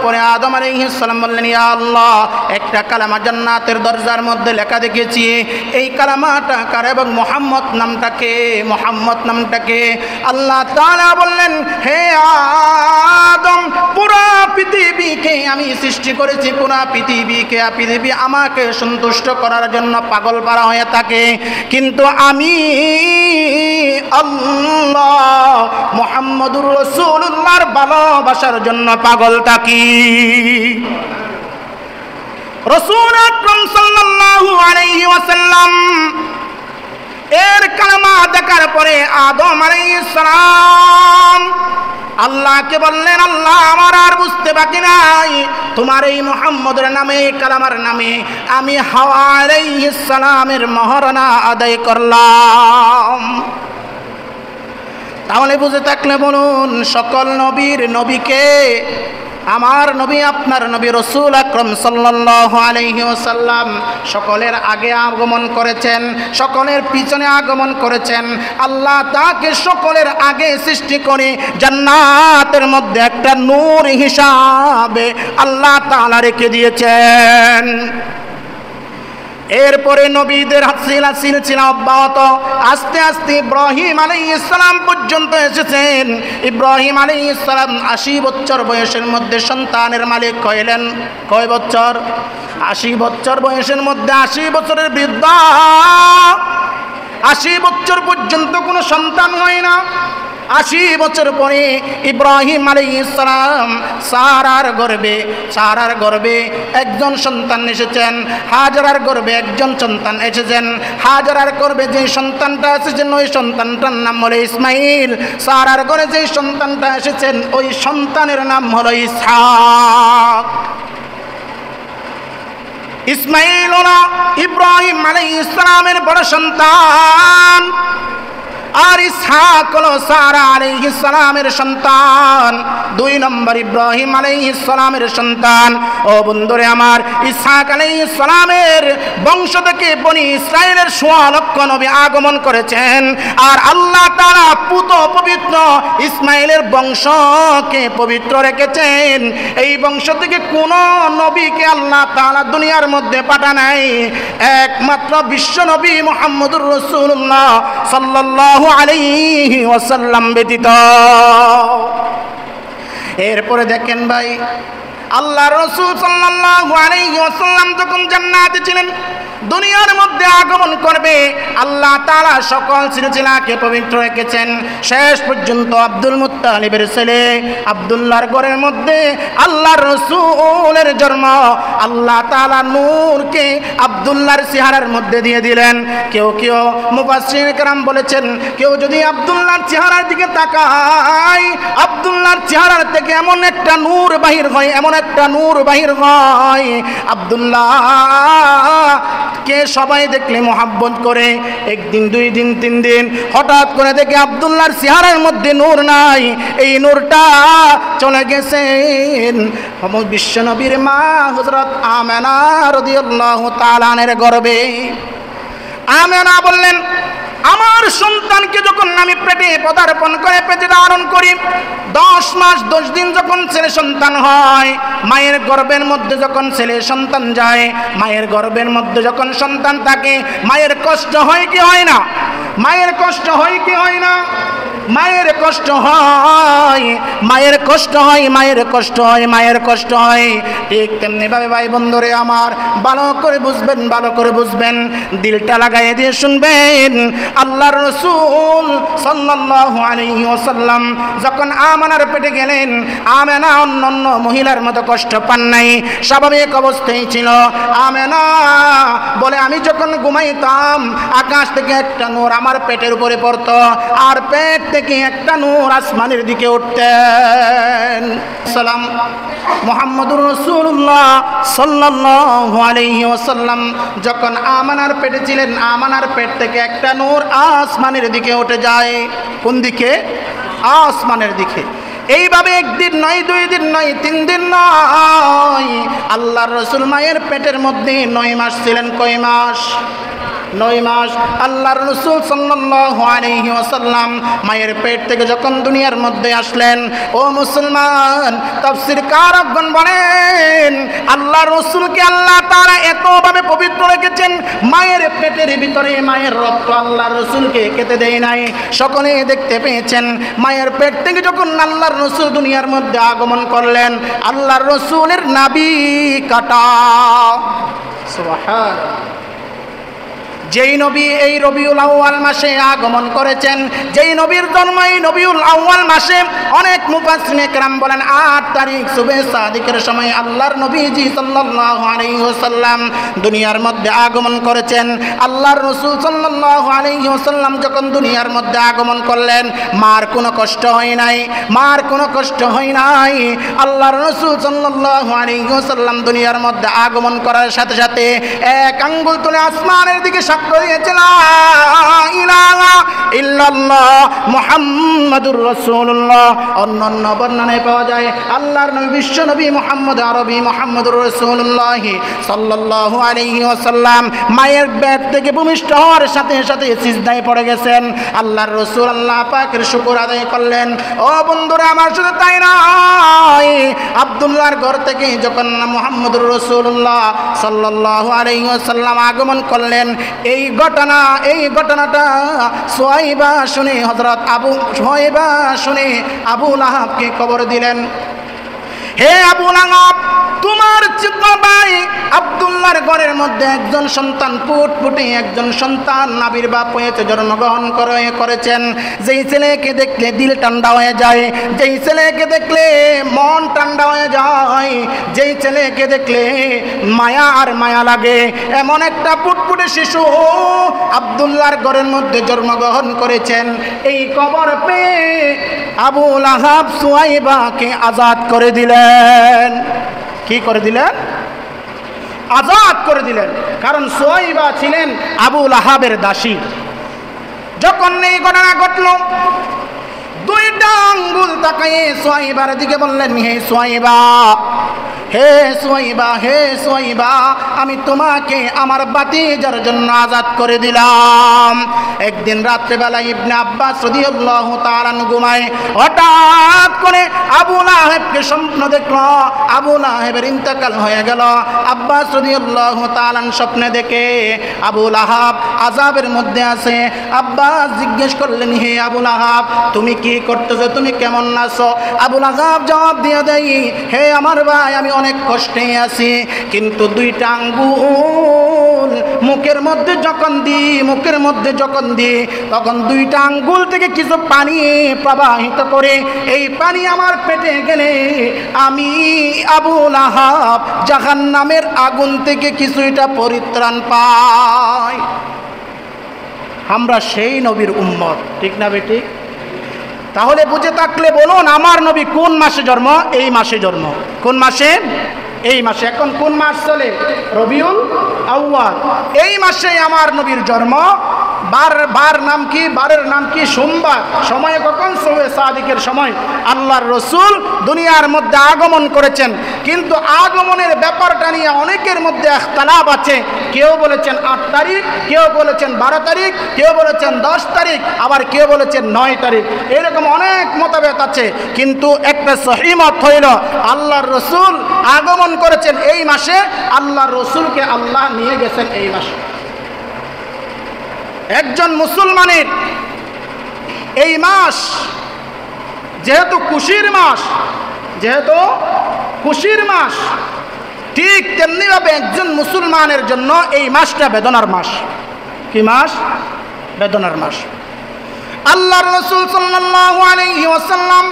পরে আদম আলাইহিস সালাম বললেন, ইয়া আল্লাহ, একটা কালেমা জান্নাতের দরজার মধ্যে লেখা দেখেছি, এই কালেমাটা কার এবং মুহাম্মদ নামটাকে, মুহাম্মদ নামটাকে। আল্লাহ তাআলা বললেন, হে আদম, পুরা পৃথিবীকে আমি সৃষ্টি করেছি, পুরা পৃথিবীকে, পৃথিবী আমাকে সন্তুষ্ট করার জন্য পাগল পারা হয়ে থাকে, কিন্তু আমি আল্লাহ মুহাম্মদুর রাসূলুল্লাহর ভালোবাসার জন্য পাগল থাকি। রাসূল আকরাম সাল্লাল্লাহু আলাইহি ওয়াসাল্লাম এর কালেমা দেখার পরে আদম আলাইহিস সালাম আল্লাহকে বললেন, আল্লাহ, আমার আর বুঝতে বাকি নাই, তোমার এই মুহাম্মদের নামে, এই কালেমার নামে আমি হাওয়া আলাইহিস সালামের মহরনা আদায় করলাম। তাহলে বুঝে থাকলে বলুন, সকল নবীর নবীকে আমার নবী, আপনার নবী রাসূল আকরাম সাল্লাল্লাহু আলাইহি ওয়াসাল্লাম সকলের আগে আগমন করেছেন, সকলের পিছনে আগমন করেছেন। আল্লাহ তাকে সকলের আগে সৃষ্টি করে জান্নাতের মধ্যে একটা নূর হিসাবে আল্লাহ তাআলা রেখে দিয়েছেন। এরপরে নবীদের সিলসিলা অব্যাহত আস্তে আস্তে ইব্রাহিম আলাইহিস সালাম পর্যন্ত এসেছেন। ইব্রাহিম আলাইহিস সালাম 80 বছর বয়সের মধ্যে সন্তানের মালিক হইলেন। কয় বছর? 80 বছর বয়সের মধ্যে, 80 বছরের বৃদ্ধ, 80 বছর পর্যন্ত কোনো সন্তান হয় না। 80 বছর পরে ইব্রাহিম আলাইহিস সালাম সারার গর্ভে একজন সন্তান এসেছেন, হাজারার গর্ভে একজন সন্তান এসেছেন। হাজারার গর্ভে যে সন্তানটা এসেছেন ওই সন্তানটার নাম হলো ইসমাইল। সারার গর্ভে যে সন্তানটা এসেছেন ওই সন্তানের নাম হলো ইসহাক। ইসমাইল হলো ইব্রাহিম আলাইহিস সালামের বড় সন্তান, আর ইসহাক হলো সারা আলাইহিস সালামের সন্তান, 2 নম্বর ইব্রাহিম আলাইহিস সালামের সন্তান। ও বন্ধুরে আমার, ইসহাক আলাইহিস সালামের বংশ থেকে বনি ইসরাইলের 16 লক্ষ নবী আগমন করেছেন, আর আল্লাহ তাআলা পুত পবিত্র ইসমাইলের বংশকে পবিত্র রেখেছেন। এই বংশ থেকে কোন নবীকে আল্লাহ তাআলা দুনিয়ার মধ্যে পাঠান নাই, একমাত্র বিশ্ব নবী মুহাম্মদুর রাসূলুল্লাহ সাল্লাল্লাহু আলাইহি ওয়াসাল্লাম ব্যতীত। এরপরে দেখেন ভাই, আল্লাহ রাসূল সাল্লাল্লাহু আলাইহি ওয়াসাল্লাম যখন জান্নাতে ছিলেন, দুনিয়ার মধ্যে আগমন করবে, আল্লাহ তাআলা সকল সিলসিলাকে পবিত্র রেখেছেন। শেষ পর্যন্ত আব্দুল মুত্তালিবের ছেলে আব্দুল্লাহর ঘরের মধ্যে আল্লাহর রাসূলের জন্ম। আল্লাহ তাআলা নূরকে আব্দুল্লাহর চেহারার মধ্যে দিয়ে দিলেন। কেউ কেউ মুফাসসির کرام বলেছেন, কেউ যদি আব্দুল্লাহর চেহারার দিকে তাকায়, আব্দুল্লাহর চেহারার থেকে এমন একটা নূর বাহির হয়, এমন একটা নূর বাহির হয়, আব্দুল্লাহ কে সবাই দেখলে মোহাব্বত করে। একদিন, 2 দিন, 3 দিন, হঠাৎ করে দেখে আব্দুল্লাহর চেহারার মধ্যে নূর নাই। এই নূরটা চলে গেছেন বিশ্ব নবীর মা হযরত আমেনা রাদিয়াল্লাহু তাআলা আনহার গর্ভে। আমেনা বললেন, আমার সন্তানকে যখন আমি পেটে পদার্পণ করে পেটে ধারণ করি, 10 মাস 10 দিন যখন ছেলে সন্তান হয়, মায়ের গর্ভের মধ্যে যখন ছেলে সন্তান যায়, মায়ের গর্ভের মধ্যে যখন সন্তান থাকে, মায়ের কষ্ট হয় কি হয় না? মায়ের কষ্ট হয় কি হয় না? মায়ের কষ্ট হয়, মায়ের কষ্ট হয়, মায়ের কষ্ট হয়, মায়ের কষ্ট হয়। ঠিক তেমনি ভাবে ভাই বন্ধুরে আমার, ভালো করে বুঝবেন, ভালো করে বুঝবেন, দিলটা লাগাই দিয়ে শুনবেন। আল্লাহর রাসূল সাল্লাল্লাহু আলাইহি ওয়াসাল্লাম যখন আমানার পেটে গেলেন, আমেনা অন্যান্য মহিলার মতো কষ্ট পান নাই, স্বাভাবিক অবস্থায় ছিল। আমেনা বলে, আমি যখন ঘুমাইতাম আকাশ থেকে একটা নূর আমার পেটের উপরে পড়তো, আর পেট থেকে একটা নূর আসমানের দিকে উঠতেন। সালাম মুহাম্মদুর রাসূলুল্লাহ সাল্লাল্লাহু আলাইহি ওয়াসাল্লাম যখন আমানার পেটে ছিলেন, আমানার পেট থেকে একটা নূর আসমানের দিকে উঠে যায়। কোন দিকে? আসমানের দিকে। এইভাবে একদিন নয়, 2 দিন নয়, 3 দিন নয়, আল্লাহর রাসূল মায়ের পেটের মধ্যে 9 মাস ছিলেন। কয় মাস? 9 মাস আল্লাহর রাসূল সাল্লাল্লাহু আলাইহি ওয়াসাল্লাম মায়ের পেট থেকে যখন দুনিয়ার মধ্যে আসলেন, ও মুসলমান, তাফসীরকারগণ বলেন আল্লাহর রাসূলকে আল্লাহ তাআলা এতভাবে পবিত্র রেখেছেন, মায়ের পেটের ভিতরে মায়ের রক্ত আল্লাহর রাসূলকে খেতে দেয় নাই। সকলে দেখতে পেয়েছেন মায়ের পেট থেকে যখন আল্লাহর রাসূল দুনিয়ার মধ্যে আগমন করলেন, আল্লাহর রাসূলের নাভি কাটা। সুবহানাল্লাহ। যেই নবী এই রবিউল আউয়াল মাসে আগমন করেছেন, যেই নবীর জন্ম এই রবিউল আউয়াল মাসে, অনেক মুফাসসিরিনে কেরাম বলেন 8 তারিখ সুবে সাদিকের সময় আল্লাহর নবীজি সাল্লাল্লাহু আলাইহি ওয়াসাল্লাম দুনিয়ার মধ্যে আগমন করেছেন। আল্লাহর রাসূল সাল্লাল্লাহু আলাইহি ওয়াসাল্লাম যখন দুনিয়ার মধ্যে আগমন করলেন, মার কোনো কষ্ট হয় নাই, মার কোনো কষ্ট হয় নাই। আল্লাহর রাসূল সাল্লাল্লাহু আলাইহি ওয়াসাল্লাম দুনিয়ার মধ্যে আগমন করার সাথে সাথে এক আঙ্গুল তুলে আসমানের দিকে সাক্ষ্য দিয়েছে, লা ইলাহা ইল্লাল্লাহ মুহাম্মাদুর রাসূলুল্লাহ। অন্যান্য বর্ণনায় পাওয়া যায় আল্লাহর নবী বিশ্ব নবী মুহাম্মদ আরবি মুহাম্মদুর রাসূলুল্লাহ সাল্লাল্লাহু আলাইহি ওয়াসাল্লাম মায়ের পেট থেকে ভূমিষ্ঠ হওয়ার সাথে সাথে সিজদায় পড়ে গেছেন। আল্লাহর রাসূল আল্লাহ পাকের শুকর আদায় করলেন। ও বন্ধুরা, আমার শুধু তাই নয়, আব্দুল্লাহর ঘর থেকে যখন মুহাম্মদুর রাসূলুল্লাহ সাল্লাল্লাহু আলাইহি ওয়াসাল্লাম আগমন করলেন, এই ঘটনাটা সুহাইবা শুনে আবু লাহাবকে খবর দিলেন। হে আবু লাহাব, তোমার ছোট ভাই আব্দুল্লাহর ঘরের মধ্যে একজন সন্তান ফুটফুটে একজন সন্তান আবির্ভাব হয়েছে, জন্মগ্রহণ করেছেন। যেই ছেলেকে দেখলে দিল ঠান্ডা হয়ে যায়, যেই ছেলেকে দেখলে মন ঠান্ডা হয়ে যায়, যেই ছেলেকে দেখলে মায়া আর মায়া লাগে, এমন একটা ফুটফুটে শিশু আব্দুল্লাহর ঘরের মধ্যে জন্মগ্রহণ করেছেন। এই খবর পেয়ে আবু লাহাব সুহাইবাকে আজাদ করে দিলেন। কি করে দিলেন? আজাদ করে দিলেন। কারণ সুহাইবা ছিলেন আবু লাহাবের দাসী। যখন এই ঘটনা ঘটল, 2টা আঙ্গুল তাকিয়ে সুহাইবার দিকে বললেন, হে সুহাইবা, হে সুহাইবা, হে সুহাইবা, আমি তোমাকে আমার ভাতিজার জন্য আজাদ করে দিলাম। একদিন রাত্রেবেলা ইবনে আব্বাস রাদিয়াল্লাহু তাআলা ঘুমায়, হঠাৎ করে আবু লাহাবকে স্বপ্ন দেখল, আবু লাহাবের ইন্তেকাল হয়ে গেল। আব্বাস রাদিয়াল্লাহু তাআলা স্বপ্নে দেখে আবু লাহাব আযাবের মধ্যে আছে। আব্বাস জিজ্ঞেস করলেন, হে আবু লাহাব, তুমি কি করতেছো, তুমি কেমন আছো? আবু লাহাব জবাব দিয়ে দেয়, হে আমার ভাই, আমি অনেক কষ্টে আছি, কিন্তু 2টা আঙ্গুল মুখের মধ্যে যখন দিই তখন 2টা আঙ্গুল থেকে কিছু পানি প্রবাহিত করে, এই পানি আমার পেটে গেলে আমি আবু লাহাব জাহান্নামের আগুন থেকে কিছুটা পরিত্রাণ পাই। আমরা সেই নবীর উম্মত, ঠিক না বেটি? তাহলে বুঝে থাকলে বলুন, আমার নবী কোন মাসে জন্ম? এই মাসে জন্ম। কোন মাসে? এই মাসে। এখন কোন মাস চলে? রবিউল আউয়াল। এই মাসে আমার নবীর জন্ম। বারের নাম কি? সোমবার। সময় কখন? সুবে সাদিকের সময় আল্লাহর রাসূল দুনিয়ার মধ্যে আগমন করেছেন। কিন্তু আগমনের ব্যাপারটা নিয়ে অনেকের মধ্যে ইখতিলাফ আছে। কেউ বলেছেন 8 তারিখ, কেউ বলেছেন 12 তারিখ, কেউ বলেছেন 10 তারিখ, আবার কেউ বলেছেন 9 তারিখ। এরকম অনেক মতভেদ আছে, কিন্তু একটা সহিহ মত হইল আল্লাহর রাসূল আগমন করেছেন এই মাসে, আল্লাহর রাসূলকে আল্লাহ নিয়ে গেছেন এই মাসে। একজন মুসলমানের এই মাস যেহেতু খুশির মাস, ঠিক তেমনিভাবে একজন মুসলমানের জন্য এই মাসটা বেদনার মাস। কি মাস? বেদনার মাস। আল্লাহর রাসূল সাল্লাল্লাহু আলাইহি ওয়াসাল্লাম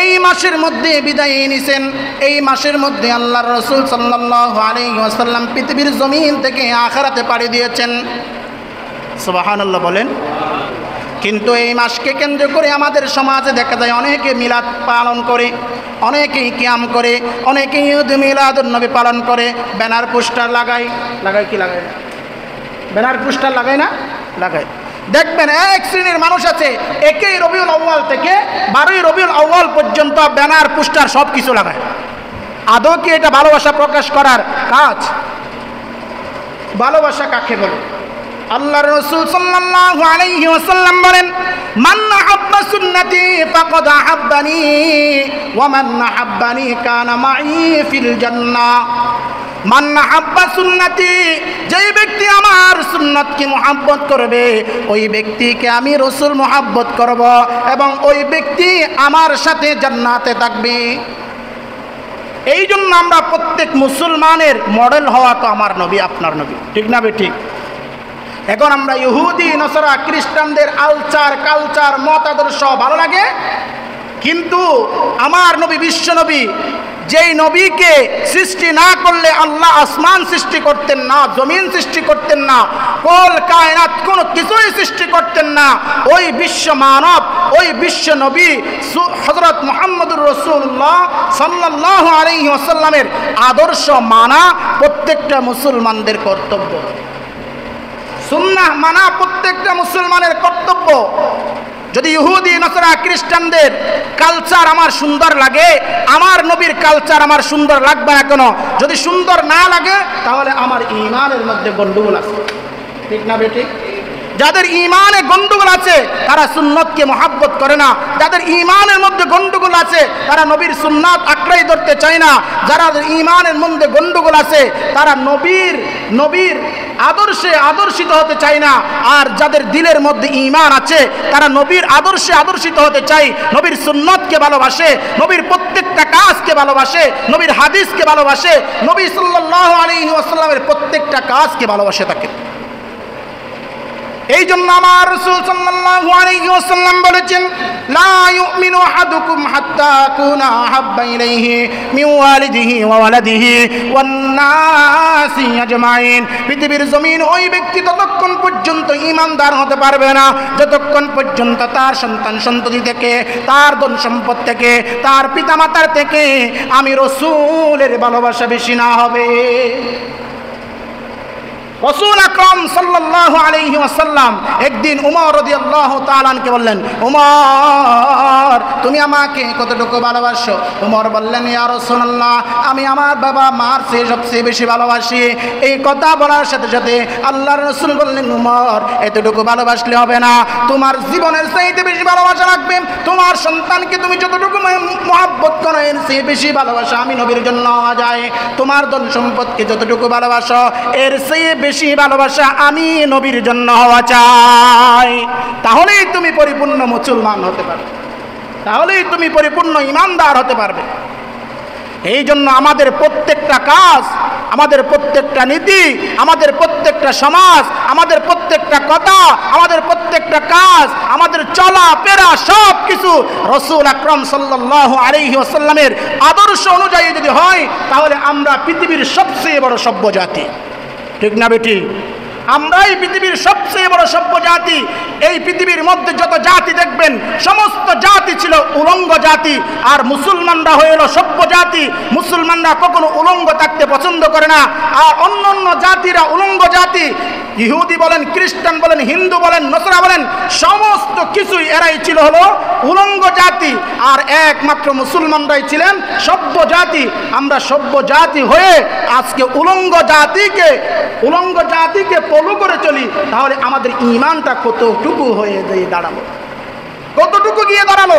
এই মাসের মধ্যে বিদায় নিছেন। এই মাসের মধ্যে আল্লাহর রাসূল সাল্লাল্লাহু আলাইহি ওয়াসাল্লাম পৃথিবীর জমিন থেকে আখিরাতে পাড়ি দিয়েছেন। সুবহানাল্লাহ বলেন। কিন্তু এই মাসকে কেন্দ্র করে আমাদের সমাজে দেখা যায় অনেকে মিলাদ পালন করে, অনেকেই কিয়াম করে, অনেকেই ঈদ মিলাদুন নবী পালন করে, ব্যানার পোস্টার লাগায় কি লাগায় না? ব্যানার পোস্টার লাগায় না? লাগায়। দেখবেন এক শ্রেণীর মানুষ আছে, 1 রবিউল আউয়াল থেকে 12 রবিউল আউয়াল পর্যন্ত ব্যানার পোস্টার সব কিছু লাগায়। আদৌ কি এটা ভালোবাসা প্রকাশ করার কাজ? ভালোবাসা কাকে বলে? আল্লাহর রাসূল সাল্লাল্লাহু আলাইহি ওয়াসাল্লাম বলেন, মান আহাব্বা সুন্নতি ফাকাদ আহাব্বানি ওয়া মান আহাব্বানি কানা মাই ফিল জান্নাহ। মান আহাব্বা সুন্নতি, যেই ব্যক্তি আমার সুন্নতকে মুহাব্বত করবে ওই ব্যক্তিকে আমি রাসূল মুহাব্বত করব এবং ওই ব্যক্তি আমার সাথে জান্নাতে থাকবে। এই জন্য আমরা প্রত্যেক মুসলমানের মডেল হওয়া তো আমার নবী, আপনার নবী, ঠিক না বে ঠিক? এখন আমরা ইহুদি নসরা খ্রিস্টানদের আলচার কালচার মত আদর্শ ভালো লাগে, কিন্তু আমার নবী বিশ্ব নবী, যেই নবীকে সৃষ্টি না করলে আল্লাহ আসমান সৃষ্টি করতেন না, জমিন সৃষ্টি করতেন না, কল কায়নাত কোনো কিছুই সৃষ্টি করতেন না, ওই বিশ্ব মানব, ওই বিশ্ব নবী হযরত মুহাম্মদুর রাসূলুল্লাহ সাল্লাল্লাহু আলাইহি ওয়াসাল্লামের আদর্শ মানা প্রত্যেকটা মুসলমানদের কর্তব্য। সুন্নাহ মানা প্রত্যেকটা মুসলমানের কর্তব্য। যদি ইহুদি নসরা খ্রিস্টানদের কালচার আমার সুন্দর লাগে, আমার নবীর কালচার আমার সুন্দর লাগবে না কেন? যদি সুন্দর না লাগে তাহলে আমার ঈমানের মধ্যে গন্ডগোল আছে, ঠিক না বেঠিক? যাদের ঈমানে গন্ডগোল আছে তারা সুন্নতকে মহব্বত করে না, যাদের ঈমানের মধ্যে গন্ডগোল আছে তারা নবীর সুন্নাত আঁকড়াই ধরতে চায় না, যারা ঈমানের মধ্যে গন্ডগোল আছে তারা নবীর আদর্শে আদর্শিত হতে চায় না। আর যাদের দিলের মধ্যে ঈমান আছে তারা নবীর আদর্শে আদর্শিত হতে চায়, নবীর সুন্নতকে ভালোবাসে, নবীর প্রত্যেকটা কাজকে ভালোবাসে, নবীর হাদিসকে ভালোবাসে, নবী সাল্লাল্লাহু আলাইহি ওয়াসাল্লামের প্রত্যেকটা কাজকে ভালোবাসে থাকে। এই জন্য আমার রাসূল সাল্লাল্লাহু আলাইহি ওয়াসাল্লাম বলেছেন, লা ইউমিনু আহাদুকুম হাত্তা আকুনা আহাব্বা ইলাইহি মিন ওয়ালিদিহি ওয়া ওয়ালাদিহি ওয়ান নাসি আজমাইন। পৃথিবীর জমিন ওই ব্যক্তি ততক্ষণ পর্যন্ত ঈমানদার হতে পারবে না যতক্ষণ পর্যন্ত তার সন্তান সন্ততি থেকে, তার ধন সম্পদ থেকে, তার পিতামাতার থেকে আমি রাসূলের ভালোবাসা বেশি না হবে। রাসূল আকরাম সাল্লাল্লাহু আলাইহি ওয়াসাল্লাম একদিন উমর রাদিয়াল্লাহু তাআলা আনকে বললেন, উমর তুমি আমাকে কতটুকু ভালোবাসো? উমর বললেন, ইয়া রাসূলুল্লাহ আমি আমার বাবা মার চেয়ে সবচেয়ে বেশি ভালোবাসি। এই কথা বলার সাথে সাথে আল্লাহর রাসূল বললেন, উমর এতটুকু ভালোবাসলে হবে না, তোমার জীবনের চাইতে বেশি ভালোবাসা রাখবে। তোমার সন্তানকে তুমি যতটুকু মহব্বত করো এর চেয়ে বেশি ভালোবাসা আমি নবীর জন্য হওয়া যায়। তোমার ধন সম্পদকে যতটুকু ভালোবাসো এর চেয়ে বেশি ভালোবাসা আমি নবীর জন্য হওয়া চাই। তাহলেই তুমি পরিপূর্ণ মুসলমান হতে পারবে, তাহলেই তুমি পরিপূর্ণ ঈমানদার হতে পারবে। এই জন্য আমাদের প্রত্যেকটা কাজ, আমাদের প্রত্যেকটা নীতি, আমাদের প্রত্যেকটা সমাজ, আমাদের প্রত্যেকটা কথা, আমাদের প্রত্যেকটা কাজ, আমাদের চলা ফেরা সব কিছু রাসূল আকরাম সাল্লাল্লাহু আলাইহি ওয়াসাল্লামের আদর্শ অনুযায়ী যদি হয় তাহলে আমরা পৃথিবীর সবচেয়ে বড় সভ্য জাতি, ঠিক না বেটি? আমরাই পৃথিবীর সবচেয়ে বড় সভ্য জাতি। এই পৃথিবীর মধ্যে যত জাতি দেখবেন সমস্ত জাতি ছিল উলঙ্গ জাতি, আর মুসলমানরা হইল সভ্য জাতি। মুসলমানরা কখনো উলঙ্গ থাকতে পছন্দ করে না, আর অন্যান্য জাতিরা উলঙ্গ জাতি। ইহুদি বলেন, খ্রিস্টান বলেন, হিন্দু বলেন, নসরা বলেন, সমস্ত কিছুই এরাই ছিল হলো উলঙ্গ জাতি, আর একমাত্র মুসলমানরাই ছিলেন সভ্য জাতি। আমরা সভ্য জাতি হয়ে আজকে উলঙ্গ জাতিকে ফলো করে চলি, তাহলে আমাদের ঈমানটা কতটুকু হয়ে দাঁড়ালো, কতটুকু গিয়ে দাঁড়ালো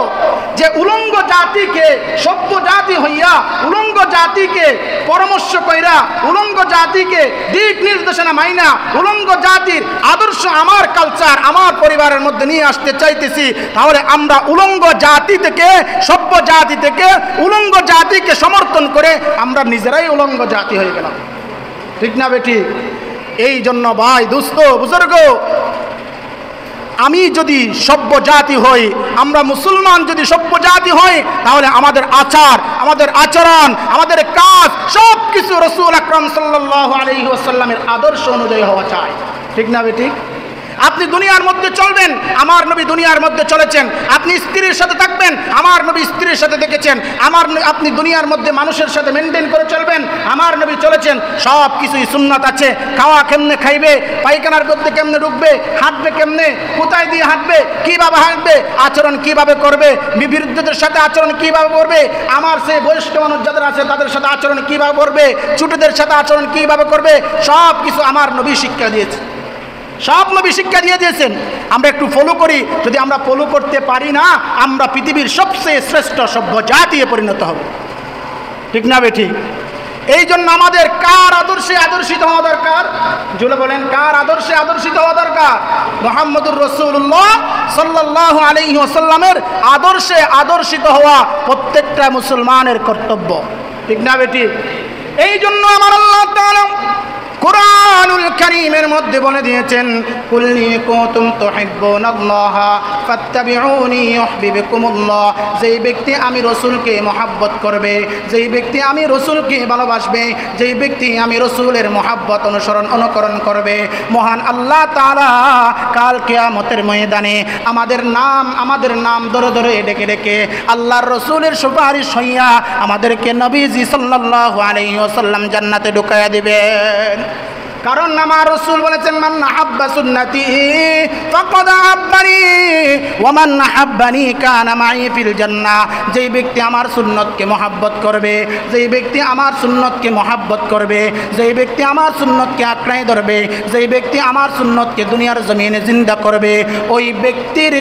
যে উলঙ্গ জাতিকে সভ্য জাতি হইয়া, উলঙ্গ জাতিকে পরামর্শ কইরা, উলঙ্গ জাতিকে দিক নির্দেশনা মাইনা, উলঙ্গ জাতির আদর্শ আমার কালচার আমার পরিবারের মধ্যে নিয়ে আসতে চাইতেছি। তাহলে আমরা উলঙ্গ জাতি থেকে, সভ্য জাতি থেকে উলঙ্গ জাতিকে সমর্থন করে আমরা নিজেরাই উলঙ্গ জাতি হয়ে গেলাম, ঠিক না বেটি? এই জন্য ভাই দোস্ত বুজুর্গ, আমি যদি সভ্য জাতি হই, আমরা মুসলমান যদি সভ্য জাতি হই, তাহলে আমাদের আচার, আমাদের আচরণ, আমাদের কাজ সব কিছু রাসূল আকরাম সাল্লাল্লাহু আলাইহি ওয়াসাল্লামের আদর্শ অনুযায়ী হওয়া চাই, ঠিক না বেটি? আপনি দুনিয়ার মধ্যে চলবেন, আমার নবী দুনিয়ার মধ্যে চলেছেন। আপনি স্ত্রীর সাথে থাকবেন, আমার নবী স্ত্রীর সাথে দেখেছেন। আপনি দুনিয়ার মধ্যে মানুষের সাথে মেনটেন করে চলবেন, আমার নবী চলেছেন। সব কিছুই সুন্নাত আছে। খাওয়া কেমনে খাইবে, পায়খানার মধ্যে কেমনে ঢুকবে, হাঁটবে কেমনে, কোথায় দিয়ে হাঁটবে, কিভাবে হাঁটবে, আচরণ কিভাবে করবে, বিরুদ্ধদের সাথে আচরণ কিভাবে করবে, আমার সেই বয়স্ক মানুষ যাদের আছে তাদের সাথে আচরণ কিভাবে করবে, ছোটদের সাথে আচরণ কিভাবে করবে, সব কিছু আমার নবী শিক্ষা দিয়েছে। সব নবী শিক্ষা দিয়ে দিয়েছেন, আমরা একটু ফলো করি। যদি আমরা ফলো করতে পারি না, আমরা পৃথিবীর সবচেয়ে শ্রেষ্ঠ সভ্য জাতিতে পরিণত হব। ঠিক না বেঠিক? এই জন্য আমাদের কার আদর্শে আদর্শিত হওয়া দরকার? জুলে বলেন, কার আদর্শে আদর্শিত হওয়া দরকার? মুহাম্মদুর রাসূলুল্লাহ সাল্লাল্লাহু আলাইহি ওয়াসাল্লামের আদর্শে আদর্শিত হওয়া প্রত্যেকটা মুসলমানের কর্তব্য। ঠিক না বেঠিক? এই জন্য আমার আল্লাহ তাআলা কুরআনুল কারীমের মধ্যে বলে দিয়েছেন, কুল্লি কুনতুম তুহিব্বুনাল্লাহ ফাত্তাবিউনি ইউহিব্বুকুমুল্লাহ। যেই ব্যক্তি আমি রাসূলকে মহব্বত করবে, যেই ব্যক্তি আমি রাসূলকে ভালোবাসবে, যেই ব্যক্তি আমি রাসূলের মহব্বত অনুকরণ করবে, মহান আল্লাহ তাআলা কাল কিয়ামতের ময়দানে আমাদের নাম ধরে ধরে ডেকে ডেকে আল্লাহর রাসূলের সুপারিশ হইয়া আমাদেরকে নবীজি সাল্লাল্লাহু আলাইহি ওয়াসাল্লাম জান্নাতে ঢুকায়া দিবেন। কারণ আমার রাসূল বলেছেন, মান আহাব্বা সুন্নতি ফাকাদ আহাব্বানি ওয়া মান আহাব্বানি কানা মাই ফিল জান্নাহ। যেই ব্যক্তি আমার সুন্নতকে মহব্বত করবে, যেই ব্যক্তি আমার সুন্নতকে মহব্বত করবে, যেই ব্যক্তি আমার সুন্নতকে আঁকড়ায় ধরবে, যেই ব্যক্তি আমার সুন্নতকে দুনিয়ার জমিনে জিন্দা করবে, ওই ব্যক্তির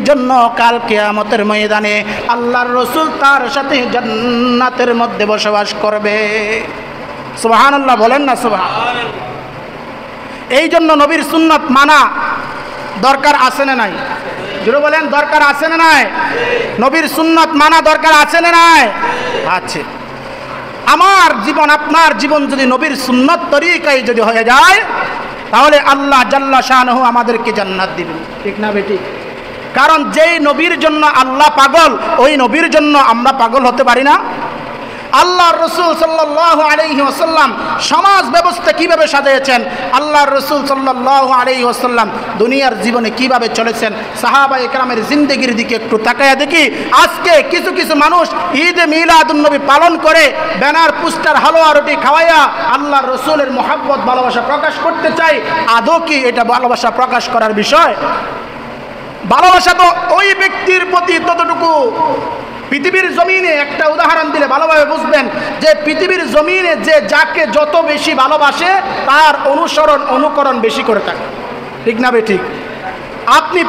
জন্য কাল কিয়ামতের ময়দানে আল্লাহর রাসূল তার সাথে জান্নাতের মধ্যে বসবাস করবে। সুবহানাল্লাহ বলেন না সুবহানাল্লাহ। এই জন্য নবীর সুন্নত মানা দরকার আছে না নাই? জোরে বলেন, দরকার আছে না নাই? নবীর সুন্নত মানা দরকার আছে না নাই? আছে। আমার জীবন, আপনার জীবন যদি নবীর সুন্নত তরিকায় যদি হয়ে যায়, তাহলে আল্লাহ জাল্লা শাআনুহু আমাদেরকে জান্নাত দিবেন। ঠিক না বেটি? কারণ যেই নবীর জন্য আল্লাহ পাগল, ওই নবীর জন্য আমরা পাগল হতে পারি না? আল্লাহর রাসূল সাল্লাল্লাহু আলাইহি ওয়াসাল্লাম সমাজ ব্যবস্থা কিভাবে সাজিয়েছেন, আল্লাহর রাসূল সাল্লাল্লাহু আলাইহি ওয়াসাল্লাম দুনিয়ার জীবনে কিভাবে চলেছেন, সাহাবায়ে কেরামের জিন্দেগির দিকে একটু তাকায়া দেখি। আজকে কিছু কিছু মানুষ ঈদে মিলাদুন নবী পালন করে ব্যানার, পোস্টার, হালুয়া রুটি খাওয়াইয়া আল্লাহর রাসূলের মহব্বত ভালোবাসা প্রকাশ করতে চায়। আদৌ কি এটা ভালোবাসা প্রকাশ করার বিষয়? ভালোবাসা তো ওই ব্যক্তির প্রতি ততটুকু। পৃথিবীর জমিনে একটা উদাহরণ দিলে ভালোভাবে বুঝবেন যে পৃথিবীর জমিনে যে যাকে যত বেশি ভালোবাসে তার অনুকরণ বেশি করে থাকে। ঠিক না বে ঠিক? আপনি